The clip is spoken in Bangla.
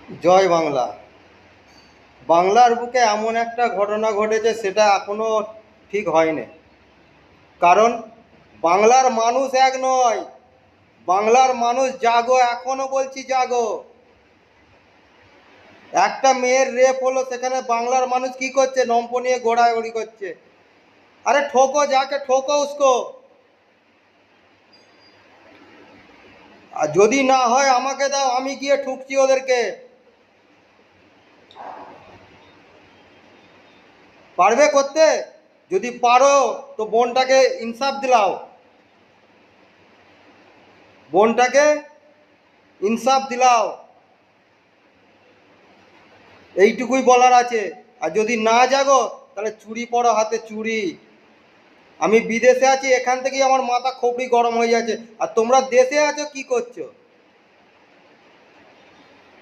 জয় বাংলা। বাংলার বুকে এমন একটা ঘটনা ঘটেছে, সেটা এখনো ঠিক হয়নি। কারণ বাংলার মানুষ এক নয়। বাংলার মানুষ জাগো, এখনো বলছি জাগো। একটা মেয়ের রেপ হলো, সেখানে বাংলার মানুষ কি করছে? নম্প নিয়ে ঘোরাঘুরি করছে। আরে ঠোকো, যাকে ঠোকো উসকো। আর যদি না হয় আমাকে দাও, আমি গিয়ে ঠুকছি ওদেরকে। পারবে করতে? যদি পারো তো বোনটাকে ইনসাফ দিলাও। বোনটাকে ইনসাফ দিলাও, এইটুকুই বলার আছে। আর যদি না জাগো, তাহলে চুরি পড়ো হাতে, চুরি। আমি বিদেশে আছি, এখান থেকেই আমার মাথা খুবই গরম হয়ে যাচ্ছে। আর তোমরা দেশে আছো, কি করছো?